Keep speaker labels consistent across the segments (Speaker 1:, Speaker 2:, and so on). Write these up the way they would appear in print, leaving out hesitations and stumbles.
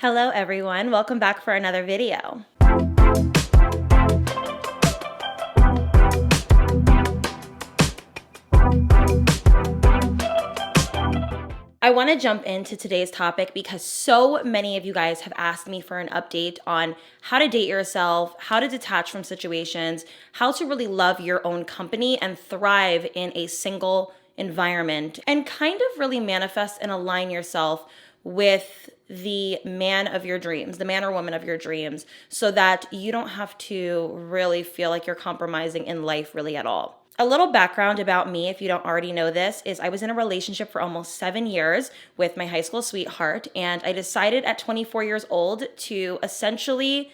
Speaker 1: Hello everyone, welcome back for another video. I want to jump into today's topic because so many of you guys have asked me for an update on how to date yourself, how to detach from situations, how to really love your own company and thrive in a single environment, and kind of really manifest and align yourself with the man of your dreams, the man or woman of your dreams, so that you don't have to really feel like you're compromising in life really at all. A little background about me, if you don't already know this, is I was in a relationship for almost 7 years with my high school sweetheart, and I decided at 24 years old to essentially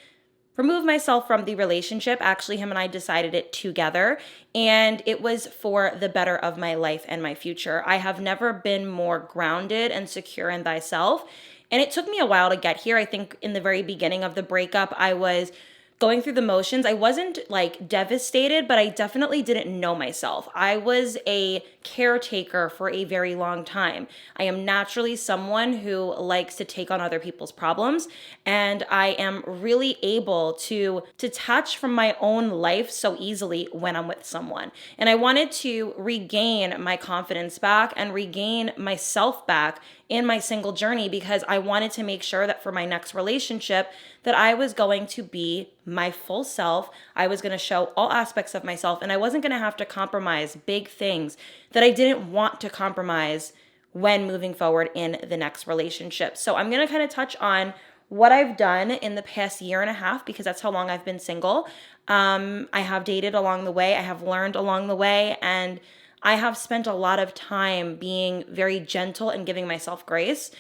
Speaker 1: remove myself from the relationship. Actually, him and I decided it together, and it was for the better of my life and my future. I have never been more grounded and secure in thyself, and it took me a while to get here. I think in the very beginning of the breakup, I was going through the motions. I wasn't like devastated, but I definitely didn't know myself. I was a caretaker for a very long time. I am naturally someone who likes to take on other people's problems, and I am really able to detach from my own life so easily when I'm with someone. And I wanted to regain my confidence back and regain myself back in my single journey, because I wanted to make sure that for my next relationship that I was going to be my full self. I was going to show all aspects of myself, and I wasn't going to have to compromise big things that I didn't want to compromise when moving forward in the next relationship. So I'm going to kind of touch on what I've done in the past year and a half, because that's how long I've been single. I have dated along the way. I have learned along the way, and I have spent a lot of time being very gentle and giving myself grace.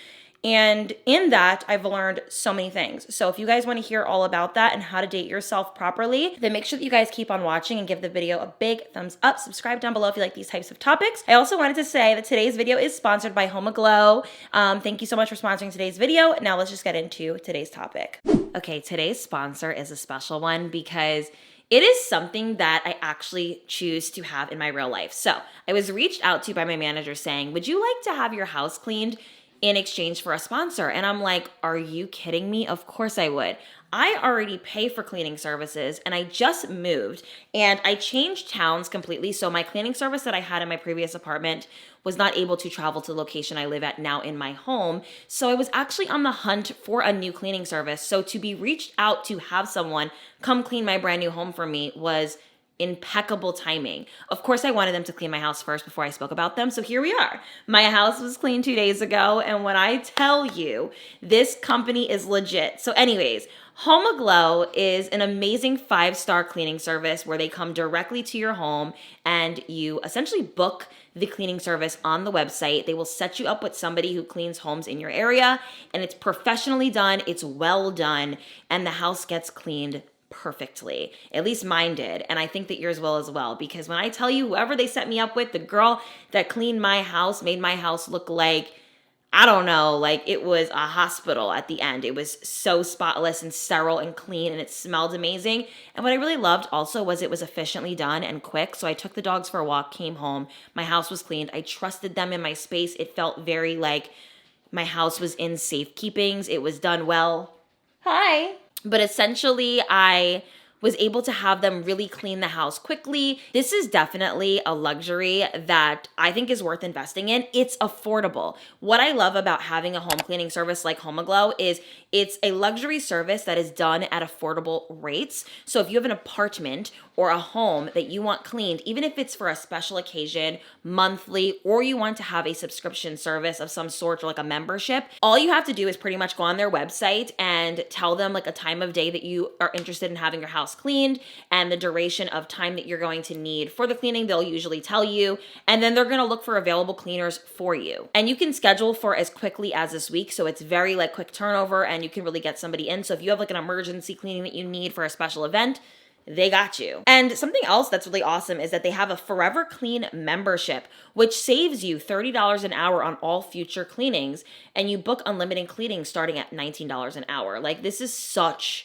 Speaker 1: And in that, I've learned so many things. So if you guys want to hear all about that and how to date yourself properly, then make sure that you guys keep on watching and give the video a big thumbs up. Subscribe down below if you like these types of topics. I also wanted to say that today's video is sponsored by Homaglow. Thank you so much for sponsoring today's video. Now let's just get into today's topic. Okay, today's sponsor is a special one because it is something that I actually choose to have in my real life. So I was reached out to by my manager saying, would you like to have your house cleaned in exchange for a sponsor? And I'm like, are you kidding me? Of course I would. I already pay for cleaning services, and I just moved and I changed towns completely. So my cleaning service that I had in my previous apartment was not able to travel to the location I live at now in my home. So I was actually on the hunt for a new cleaning service. So to be reached out to have someone come clean my brand new home for me was impeccable timing. Of course, I wanted them to clean my house first before I spoke about them. So here we are. My house was cleaned 2 days ago. And when I tell you, this company is legit. So anyways, Homaglow is an amazing 5-star cleaning service where they come directly to your home and you essentially book the cleaning service on the website. They will set you up with somebody who cleans homes in your area, and it's professionally done, it's well done, and the house gets cleaned perfectly. At least mine did, and I think that yours will as well, because when I tell you, whoever they set me up with, the girl that cleaned my house made my house look like, I don't know, like it was a hospital at the end. It was so spotless and sterile and clean, and it smelled amazing. And what I really loved also was it was efficiently done and quick. So I took the dogs for a walk, came home, my house was cleaned. I trusted them in my space. It felt very like my house was in safekeepings. It was done well. Hi. But essentially, I was able to have them really clean the house quickly. This is definitely a luxury that I think is worth investing in. It's affordable. What I love about having a home cleaning service like Homaglow is it's a luxury service that is done at affordable rates. So if you have an apartment or a home that you want cleaned, even if it's for a special occasion, monthly, or you want to have a subscription service of some sort or like a membership, all you have to do is pretty much go on their website and tell them like a time of day that you are interested in having your house cleaned and the duration of time that you're going to need for the cleaning. They'll usually tell you, and then they're going to look for available cleaners for you. And you can schedule for as quickly as this week. So it's very like quick turnover, and you can really get somebody in. So if you have like an emergency cleaning that you need for a special event, they got you. And something else that's really awesome is that they have a Forever Clean membership, which saves you $30 an hour on all future cleanings. And you book unlimited cleaning starting at $19 an hour. Like, this is such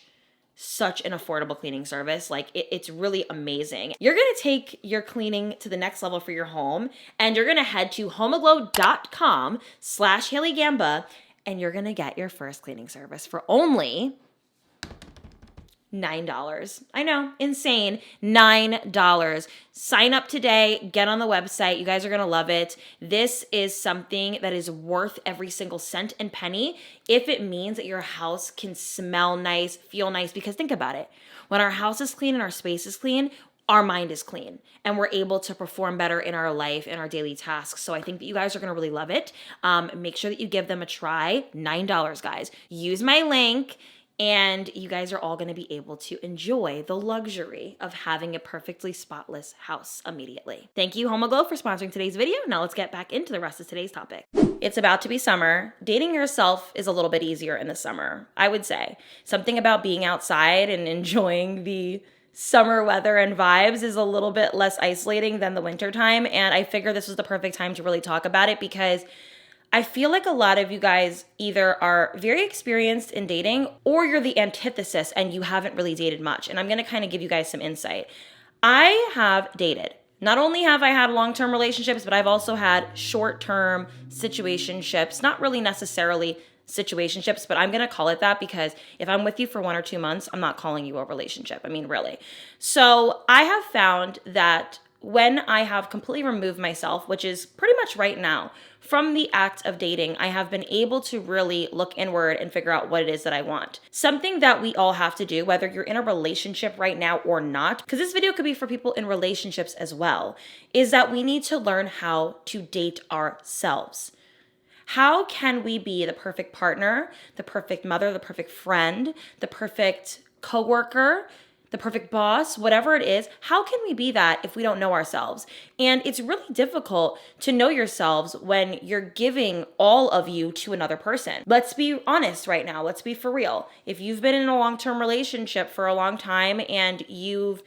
Speaker 1: an affordable cleaning service. Like, it's really amazing. You're going to take your cleaning to the next level for your home, and you're going to head to homaglow.com/HaleyGamba and you're gonna get your first cleaning service for only $9. I know, insane. $9. Sign up today, get on the website. You guys are gonna love it. This is something that is worth every single cent and penny if it means that your house can smell nice, feel nice. Because think about it. When our house is clean and our space is clean, our mind is clean and we're able to perform better in our life and our daily tasks. So I think that you guys are gonna really love it. Make sure that you give them a try. $9, guys. Use my link. And you guys are all going to be able to enjoy the luxury of having a perfectly spotless house immediately. Thank you, Homaglow, for sponsoring today's video. Now let's get back into the rest of today's topic. It's about to be summer. Dating yourself is a little bit easier in the summer, I would say. Something about being outside and enjoying the summer weather and vibes is a little bit less isolating than the winter time. And I figure this was the perfect time to really talk about it because I feel like a lot of you guys either are very experienced in dating or you're the antithesis and you haven't really dated much. And I'm going to kind of give you guys some insight. I have dated. Not only have I had long-term relationships, but I've also had short-term situationships, not really necessarily situationships, but I'm going to call it that because if I'm with you for 1 or 2 months, I'm not calling you a relationship. I mean, really. So I have found that when I have completely removed myself, which is pretty much right now, from the act of dating, I have been able to really look inward and figure out what it is that I want. Something that we all have to do, whether you're in a relationship right now or not, because this video could be for people in relationships as well, is that we need to learn how to date ourselves. How can we be the perfect partner, the perfect mother, the perfect friend, the perfect coworker, the perfect boss, whatever it is? How can we be that if we don't know ourselves? And it's really difficult to know yourselves when you're giving all of you to another person. Let's be honest right now. Let's be for real. If you've been in a long-term relationship for a long time and you've,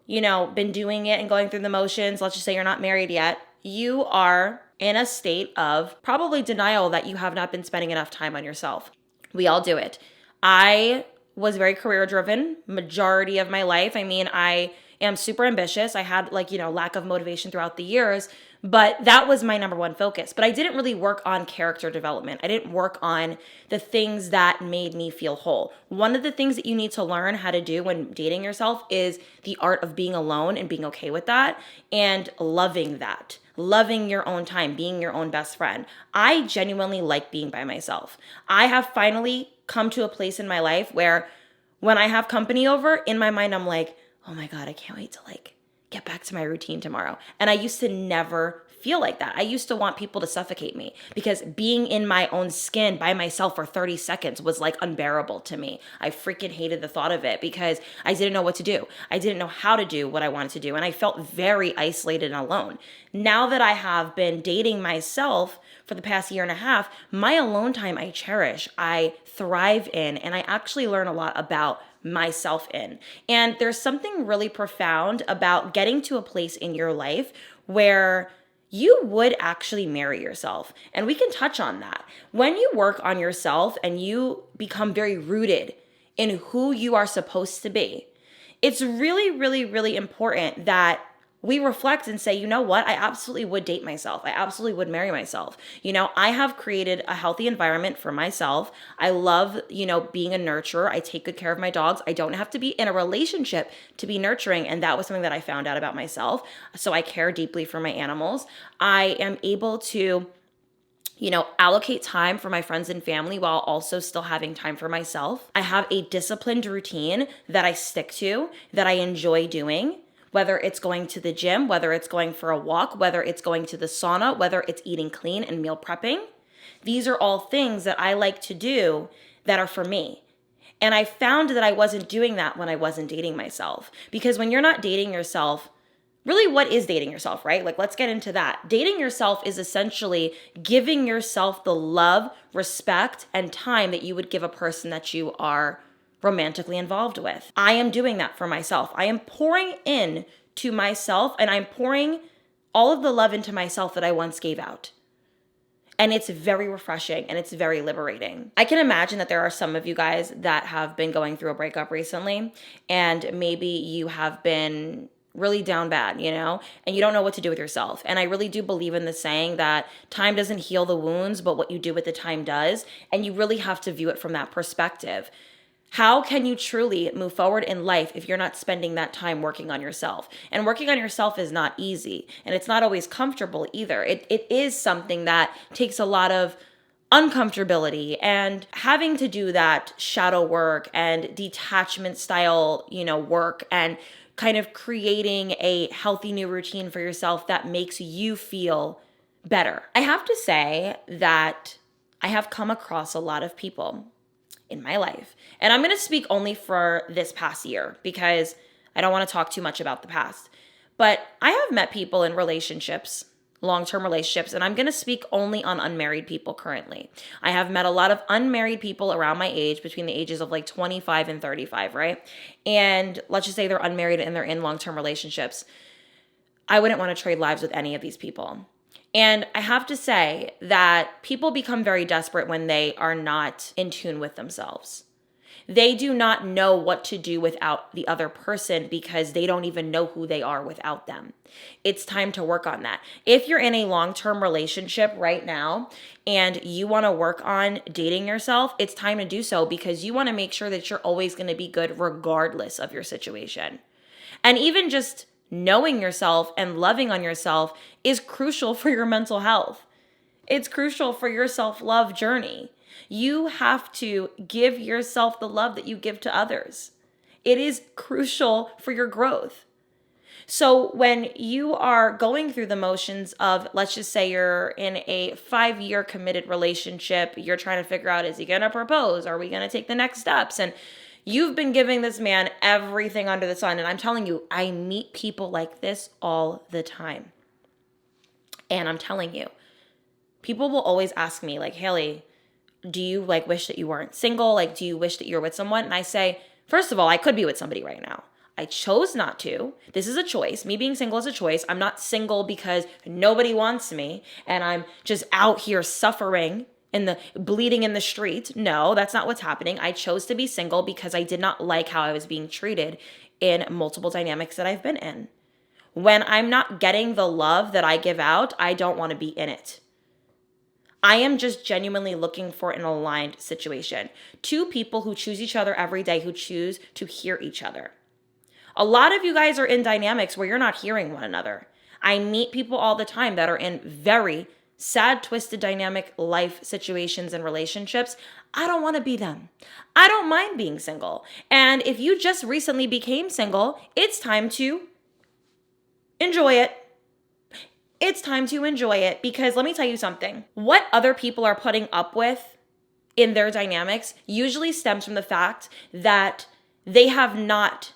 Speaker 1: been doing it and going through the motions, let's just say you're not married yet, you are in a state of probably denial that you have not been spending enough time on yourself. We all do it. I was very career driven majority of my life. I mean, I am super ambitious. I had lack of motivation throughout the years, but that was my number one focus. But I didn't really work on character development. I didn't work on the things that made me feel whole. One of the things that you need to learn how to do when dating yourself is the art of being alone and being okay with that and loving that. Loving your own time, being your own best friend. I genuinely like being by myself. I have finally come to a place in my life where when I have company over, in my mind, I'm like, oh my God, I can't wait to get back to my routine tomorrow. And I used to never feel like that. I used to want people to suffocate me because being in my own skin by myself for 30 seconds was unbearable to me. I freaking hated the thought of it because I didn't know what to do. I didn't know how to do what I wanted to do. And I felt very isolated and alone. Now that I have been dating myself for the past year and a half, my alone time I cherish, I thrive in, and I actually learn a lot about myself in. And there's something really profound about getting to a place in your life where you would actually marry yourself. And we can touch on that. When you work on yourself and you become very rooted in who you are supposed to be, it's really, really, really important that we reflect and say, you know what? I absolutely would date myself. I absolutely would marry myself. I have created a healthy environment for myself. I love, being a nurturer. I take good care of my dogs. I don't have to be in a relationship to be nurturing. And that was something that I found out about myself. So I care deeply for my animals. I am able to allocate time for my friends and family while also still having time for myself. I have a disciplined routine that I stick to, that I enjoy doing. Whether it's going to the gym, whether it's going for a walk, whether it's going to the sauna, whether it's eating clean and meal prepping. These are all things that I like to do that are for me. And I found that I wasn't doing that when I wasn't dating myself. Because when you're not dating yourself, really, what is dating yourself, right? Let's get into that. Dating yourself is essentially giving yourself the love, respect, and time that you would give a person that you are romantically involved with. I am doing that for myself. I am pouring in to myself and I'm pouring all of the love into myself that I once gave out. And it's very refreshing and it's very liberating. I can imagine that there are some of you guys that have been going through a breakup recently and maybe you have been really down bad, and you don't know what to do with yourself. And I really do believe in the saying that time doesn't heal the wounds, but what you do with the time does. And you really have to view it from that perspective. How can you truly move forward in life if you're not spending that time working on yourself? And working on yourself is not easy, and it's not always comfortable either. It is something that takes a lot of uncomfortability, and having to do that shadow work and detachment style, work, and kind of creating a healthy new routine for yourself that makes you feel better. I have to say that I have come across a lot of people in my life, and I'm going to speak only for this past year because I don't want to talk too much about the past, but I have met people in relationships, long-term relationships, and I'm going to speak only on unmarried people currently. I have met a lot of unmarried people around my age, between the ages of like 25 and 35, right? And let's just say they're unmarried and they're in long-term relationships. I wouldn't want to trade lives with any of these people. And I have to say that people become very desperate when they are not in tune with themselves. They do not know what to do without the other person because they don't even know who they are without them. It's time to work on that. If you're in a long-term relationship right now and you want to work on dating yourself, it's time to do so because you want to make sure that you're always going to be good regardless of your situation. And even just knowing yourself and loving on yourself is crucial for your mental health. It's crucial for your self-love journey. You have to give yourself the love that you give to others. It is crucial for your growth. So when you are going through the motions of, let's just say you're in a 5-year committed relationship, you're trying to figure out, is he going to propose? Are we going to take the next steps? And you've been giving this man everything under the sun. And I'm telling you, I meet people like this all the time. And I'm telling you, people will always ask me like, Haley, do you wish that you weren't single? Do you wish that you're with someone? And I say, first of all, I could be with somebody right now. I chose not to. This is a choice. Me being single is a choice. I'm not single because nobody wants me and I'm just out here suffering bleeding in the streets. No, that's not what's happening. I chose to be single because I did not like how I was being treated in multiple dynamics that I've been in. When I'm not getting the love that I give out, I don't want to be in it. I am just genuinely looking for an aligned situation. Two people who choose each other every day, who choose to hear each other. A lot of you guys are in dynamics where you're not hearing one another. I meet people all the time that are in very sad, twisted, dynamic life situations and relationships. I don't want to be them. I don't mind being single. And if you just recently became single, it's time to enjoy it. It's time to enjoy it because let me tell you something. What other people are putting up with in their dynamics usually stems from the fact that they have not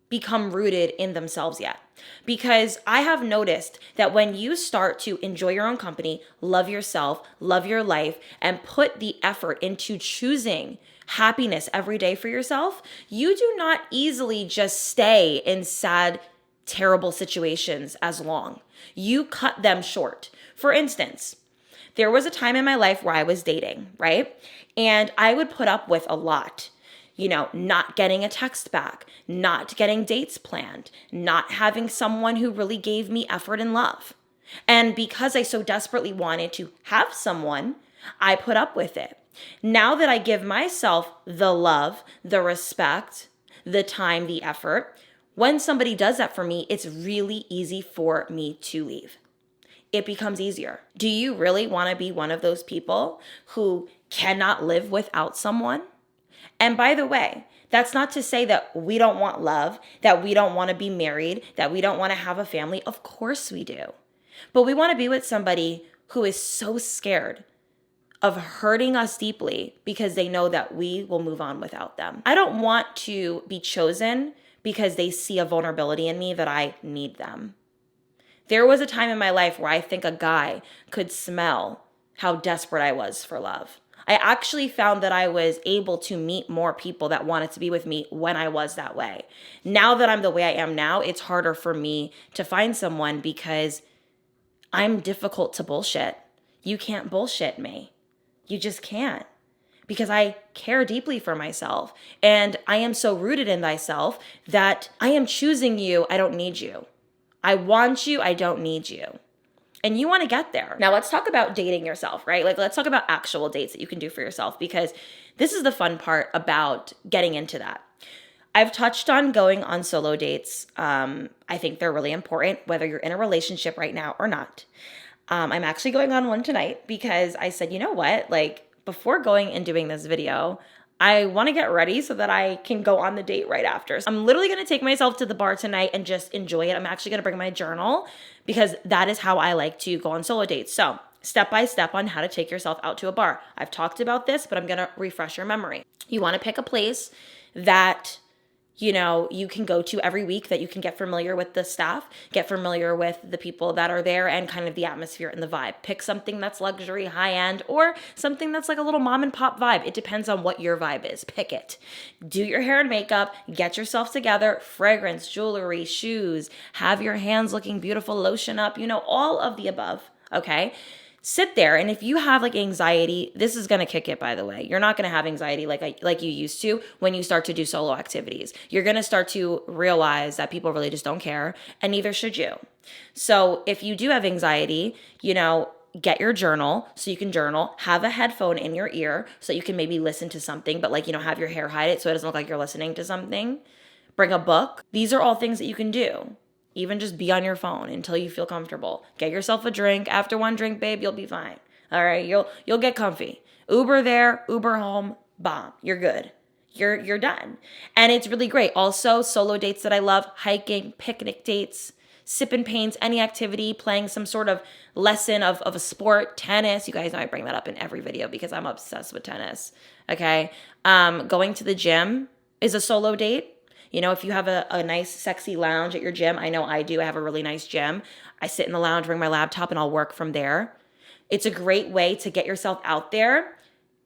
Speaker 1: become rooted in themselves yet. Because I have noticed that when you start to enjoy your own company, love yourself, love your life, and put the effort into choosing happiness every day for yourself, you do not easily just stay in sad, terrible situations as long. You cut them short. For instance, there was a time in my life where I was dating, right? And I would put up with a lot. Not getting a text back, not getting dates planned, not having someone who really gave me effort and love. And because I so desperately wanted to have someone, I put up with it. Now that I give myself the love, the respect, the time, the effort, when somebody does that for me, it's really easy for me to leave. It becomes easier. Do you really want to be one of those people who cannot live without someone? And by the way, that's not to say that we don't want love, that we don't want to be married, that we don't want to have a family. Of course we do. But we want to be with somebody who is so scared of hurting us deeply because they know that we will move on without them. I don't want to be chosen because they see a vulnerability in me that I need them. There was a time in my life where I think a guy could smell how desperate I was for love. I actually found that I was able to meet more people that wanted to be with me when I was that way. Now that I'm the way I am now, it's harder for me to find someone because I'm difficult to bullshit. You can't bullshit me. You just can't. because I care deeply for myself. And I am so rooted in thyself that I am choosing you. I don't need you. I want you. I don't need you. And you want to get there. Now let's talk about dating yourself, right? Like let's talk about actual dates that you can do for yourself, because this is the fun part about getting into that. I've touched on going on solo dates. I think they're really important, whether you're in a relationship right now or not. I'm actually going on one tonight because I said, you know what? Like before going and doing this video, I want to get ready so that I can go on the date right after. So I'm literally going to take myself to the bar tonight and just enjoy it. I'm actually going to bring my journal because that is how I like to go on solo dates. So step by step on how to take yourself out to a bar. I've talked about this, but I'm going to refresh your memory. You want to pick a place that you can go to every week, that you can get familiar with the staff, get familiar with the people that are there and kind of the atmosphere and the vibe. Pick something that's luxury, high end, or something that's like a little mom and pop vibe. It depends on what your vibe is. Pick it. Do your hair and makeup, get yourself together, fragrance, jewelry, shoes, have your hands looking beautiful, lotion up, all of the above, okay? Sit there, and if you have like anxiety, this is going to kick it, by the way. You're not going to have anxiety like you used to when you start to do solo activities. You're going to start to realize that people really just don't care, and neither should you. So if you do have anxiety, get your journal so you can journal, have a headphone in your ear so you can maybe listen to something, but have your hair hide it so it doesn't look like you're listening to something. Bring a book. These are all things that you can do. Even just be on your phone until you feel comfortable. Get yourself a drink. After one drink, babe, you'll be fine. All right, you'll get comfy. Uber there, Uber home, bomb. You're good. You're done. And it's really great. Also, solo dates that I love, hiking, picnic dates, sipping paints, any activity, playing some sort of lesson of a sport, tennis. You guys know I bring that up in every video because I'm obsessed with tennis. Okay. Going to the gym is a solo date. If you have a nice, sexy lounge at your gym, I know I do. I have a really nice gym. I sit in the lounge, bring my laptop, and I'll work from there. It's a great way to get yourself out there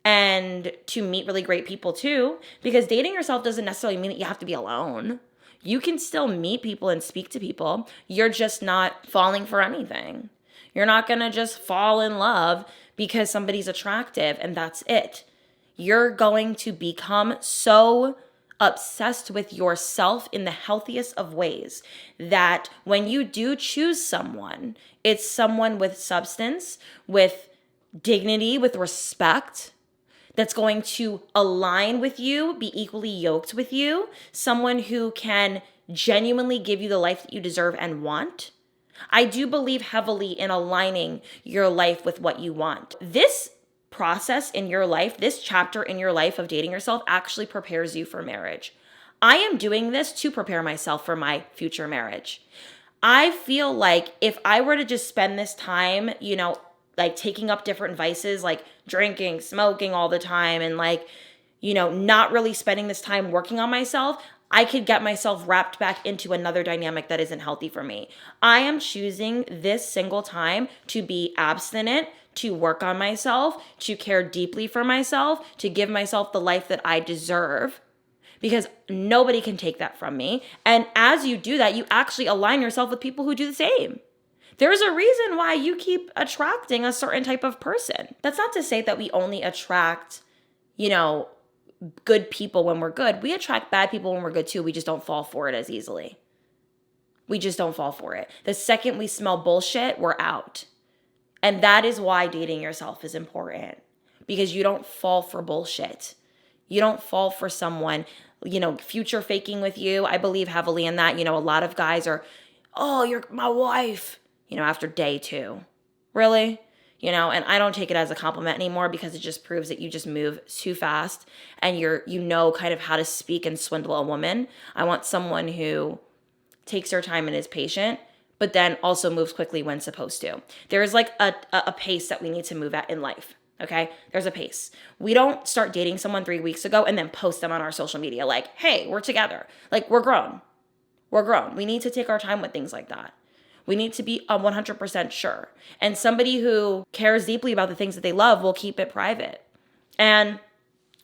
Speaker 1: and to meet really great people too, because dating yourself doesn't necessarily mean that you have to be alone. You can still meet people and speak to people. You're just not falling for anything. You're not going to just fall in love because somebody's attractive and that's it. You're going to become so obsessed with yourself in the healthiest of ways that when you do choose someone, it's someone with substance, with dignity, with respect, that's going to align with you, be equally yoked with you, someone who can genuinely give you the life that you deserve and want. I do believe heavily in aligning your life with what you want. This process in your life, this chapter in your life of dating yourself actually prepares you for marriage. I am doing this to prepare myself for my future marriage. I feel like if I were to just spend this time, taking up different vices, like drinking, smoking all the time, and not really spending this time working on myself, I could get myself wrapped back into another dynamic that isn't healthy for me. I am choosing this single time to be abstinent, to work on myself, to care deeply for myself, to give myself the life that I deserve, because nobody can take that from me. And as you do that, you actually align yourself with people who do the same. There's a reason why you keep attracting a certain type of person. That's not to say that we only attract, good people when we're good. We attract bad people when we're good too. We just don't fall for it as easily. We just don't fall for it. The second we smell bullshit, we're out. And that is why dating yourself is important, because you don't fall for bullshit. You don't fall for someone, future faking with you. I believe heavily in that. A lot of guys are, oh, you're my wife, after day 2. Really? And I don't take it as a compliment anymore, because it just proves that you just move too fast and kind of how to speak and swindle a woman. I want someone who takes their time and is patient, but then also moves quickly when supposed to. There is a pace that we need to move at in life. Okay, there's a pace. We don't start dating someone 3 weeks ago and then post them on our social media like, hey, we're together. We're grown. We're grown. We need to take our time with things like that. We need to be 100% sure. And somebody who cares deeply about the things that they love will keep it private. And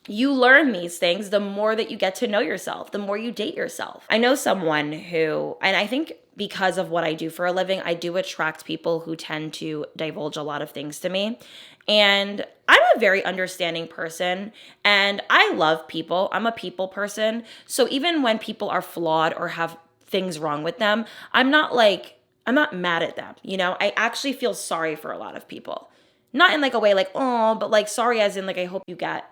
Speaker 1: you learn these things the more that you get to know yourself, the more you date yourself. I know someone who, and I think because of what I do for a living, I do attract people who tend to divulge a lot of things to me. And I'm a very understanding person and I love people. I'm a people person. So even when people are flawed or have things wrong with them, I'm not mad at them. I actually feel sorry for a lot of people. Not in like a way like, oh, but like sorry as in like I hope you get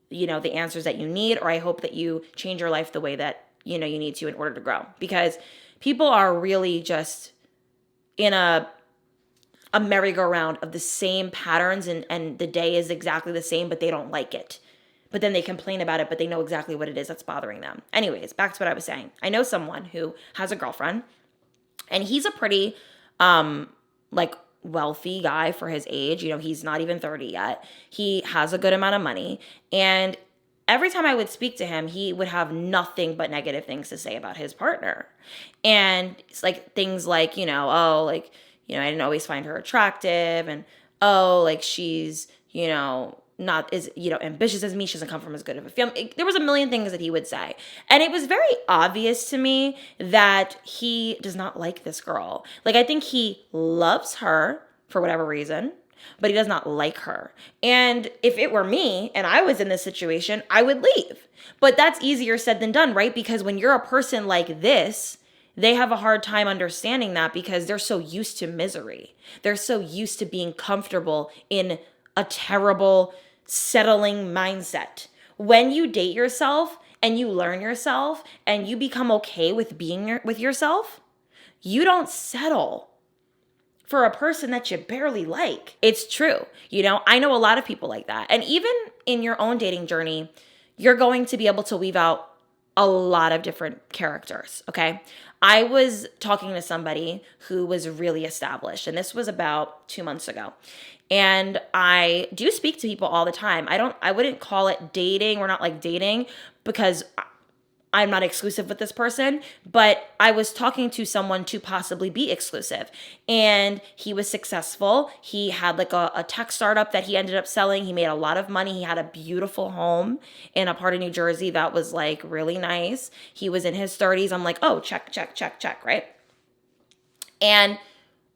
Speaker 1: the answers that you need, or I hope that you change your life the way that, you need to in order to grow. Because people are really just in a merry-go-round of the same patterns and the day is exactly the same, but they don't like it. But then they complain about it, but they know exactly what it is that's bothering them. Anyways, back to what I was saying. I know someone who has a girlfriend and he's a pretty, like wealthy guy for his age. He's not even 30 yet. He has a good amount of money. And every time I would speak to him, he would have nothing but negative things to say about his partner. And it's like things like, oh, like, I didn't always find her attractive. And, oh, like she's, not as, ambitious as me. She doesn't come from as good of a family. There was a million things that he would say. And it was very obvious to me that he does not like this girl. Like, I think he loves her for whatever reason, but he does not like her. And if it were me and I was in this situation, I would leave. But that's easier said than done, right? Because when you're a person like this, they have a hard time understanding that because they're so used to misery. They're so used to being comfortable in a terrible, settling mindset. When you date yourself and you learn yourself and you become okay with being with yourself, you don't settle for a person that you barely like. It's true. I know a lot of people like that. And even in your own dating journey, you're going to be able to weave out a lot of different characters, okay? I was talking to somebody who was really established, and this was about 2 months ago. And I do speak to people all the time. I wouldn't call it dating. We're not like dating because I'm not exclusive with this person, but I was talking to someone to possibly be exclusive. And he was successful. He had like a tech startup that he ended up selling. He made a lot of money. He had a beautiful home in a part of New Jersey that was like really nice. He was in his 30s. I'm like, oh, check, check, check, check, right? And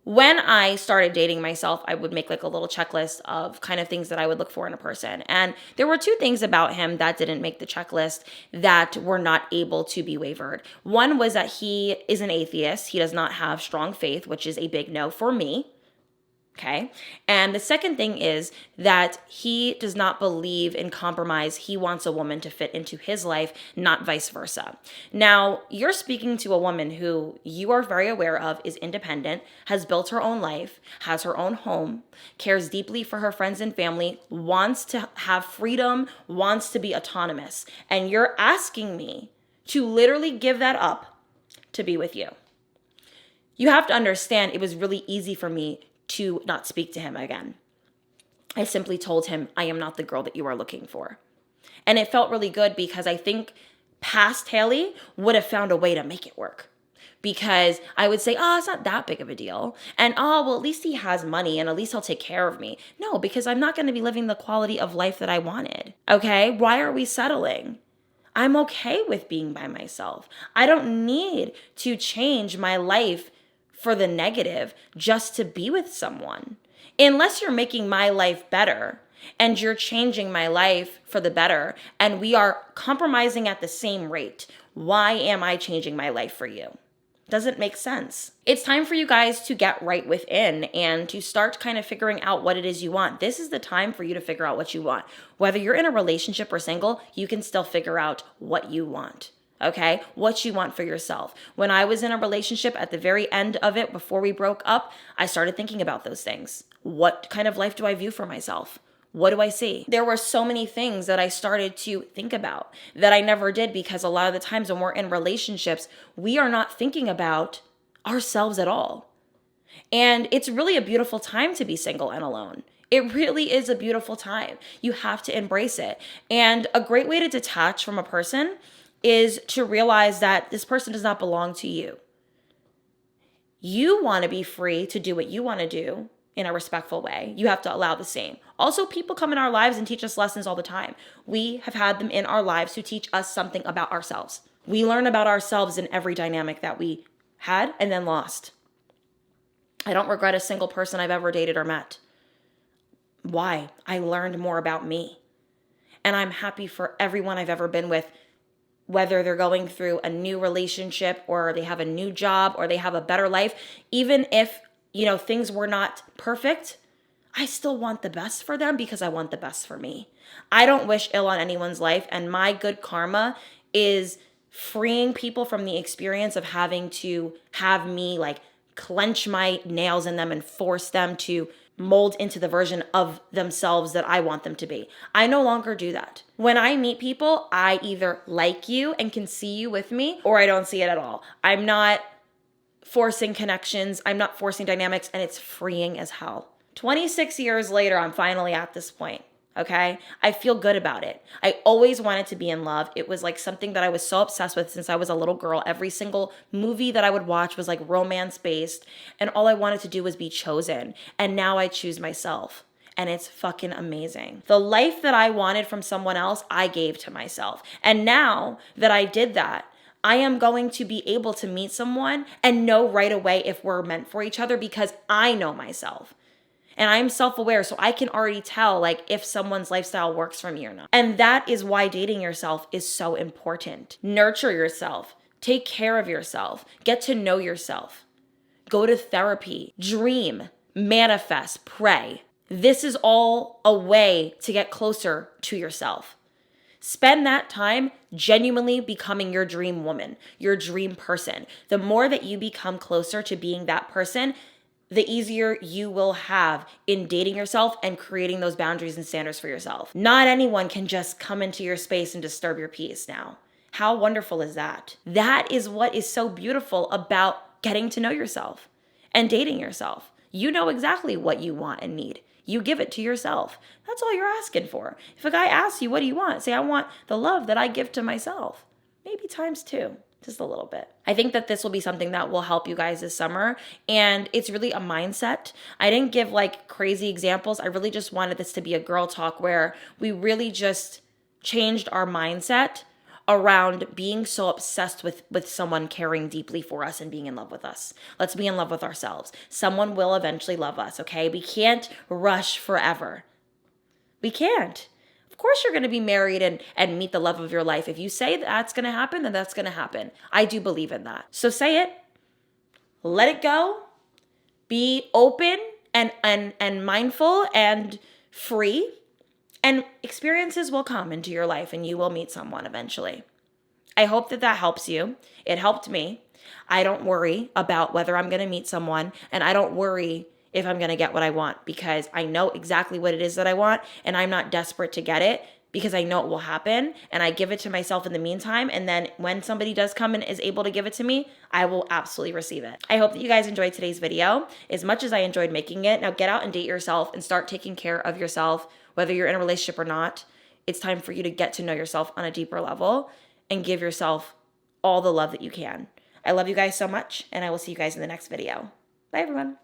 Speaker 1: when I started dating myself, I would make like a little checklist of kind of things that I would look for in a person. And there were two things about him that didn't make the checklist that were not able to be wavered. One was that he is an atheist. He does not have strong faith, which is a big no for me. Okay. And the second thing is that he does not believe in compromise. He wants a woman to fit into his life, not vice versa. Now, you're speaking to a woman who you are very aware of is independent, has built her own life, has her own home, cares deeply for her friends and family, wants to have freedom, wants to be autonomous. And you're asking me to literally give that up to be with you. You have to understand it was really easy for me to not speak to him again. I simply told him, I am not the girl that you are looking for. And it felt really good because I think past Haley would have found a way to make it work. Because I would say, oh, it's not that big of a deal. And oh, well, at least he has money and at least he'll take care of me. No, because I'm not going to be living the quality of life that I wanted. Okay? Why are we settling? I'm okay with being by myself. I don't need to change my life for the negative just to be with someone. Unless you're making my life better and you're changing my life for the better and we are compromising at the same rate, why am I changing my life for you? Doesn't make sense. It's time for you guys to get right within and to start kind of figuring out what it is you want. This is the time for you to figure out what you want. Whether you're in a relationship or single, you can still figure out what you want. Okay, what you want for yourself. When I was in a relationship at the very end of it, before we broke up, I started thinking about those things. What kind of life do I view for myself? What do I see? There were so many things that I started to think about that I never did because a lot of the times when we're in relationships, we are not thinking about ourselves at all. And it's really a beautiful time to be single and alone. It really is a beautiful time. You have to embrace it. And a great way to detach from a person is to realize that this person does not belong to you. You want to be free to do what you want to do, in a respectful way. You have to allow the same. Also, people come in our lives and teach us lessons all the time. We have had them in our lives to teach us something about ourselves. We learn about ourselves in every dynamic that we had and then lost. I don't regret a single person I've ever dated or met. Why? I learned more about me. And I'm happy for everyone I've ever been with, whether they're going through a new relationship or they have a new job or they have a better life. Even if, things were not perfect, I still want the best for them because I want the best for me. I don't wish ill on anyone's life, and my good karma is freeing people from the experience of having to have me like clench my nails in them and force them to mold into the version of themselves that I want them to be. I no longer do that. When I meet people, I either like you and can see you with me, or I don't see it at all. I'm not forcing connections. I'm not forcing dynamics, and it's freeing as hell. 26 years later, I'm finally at this point. Okay. I feel good about it. I always wanted to be in love. It was like something that I was so obsessed with since I was a little girl. Every single movie that I would watch was like romance based, and all I wanted to do was be chosen. And now I choose myself. And it's fucking amazing. The life that I wanted from someone else, I gave to myself. And now that I did that, I am going to be able to meet someone and know right away if we're meant for each other because I know myself. And I'm self-aware, so I can already tell like if someone's lifestyle works for me or not. And that is why dating yourself is so important. Nurture yourself. Take care of yourself. Get to know yourself. Go to therapy. Dream. Manifest. Pray. This is all a way to get closer to yourself. Spend that time genuinely becoming your dream woman, your dream person. The more that you become closer to being that person, the easier you will have in dating yourself and creating those boundaries and standards for yourself. Not anyone can just come into your space and disturb your peace now. How wonderful is that? That is what is so beautiful about getting to know yourself and dating yourself. You know exactly what you want and need. You give it to yourself. That's all you're asking for. If a guy asks you, what do you want? Say, I want the love that I give to myself. Maybe times two. Just a little bit. I think that this will be something that will help you guys this summer. And it's really a mindset. I didn't give like crazy examples. I really just wanted this to be a girl talk where we really just changed our mindset around being so obsessed with someone caring deeply for us and being in love with us. Let's be in love with ourselves. Someone will eventually love us, okay? We can't rush forever. We can't. Of course you're going to be married and meet the love of your life. If you say that's going to happen, then that's going to happen. I do believe in that. So say it. Let it go. Be open and mindful and free. And experiences will come into your life and you will meet someone eventually. I hope that helps you. It helped me. I don't worry about whether I'm going to meet someone, and I don't worry if I'm going to get what I want because I know exactly what it is that I want, and I'm not desperate to get it because I know it will happen, and I give it to myself in the meantime, and then when somebody does come and is able to give it to me, I will absolutely receive it. I hope that you guys enjoyed today's video as much as I enjoyed making it. Now get out and date yourself and start taking care of yourself, whether you're in a relationship or not. It's time for you to get to know yourself on a deeper level and give yourself all the love that you can. I love you guys so much, and I will see you guys in the next video. Bye, everyone.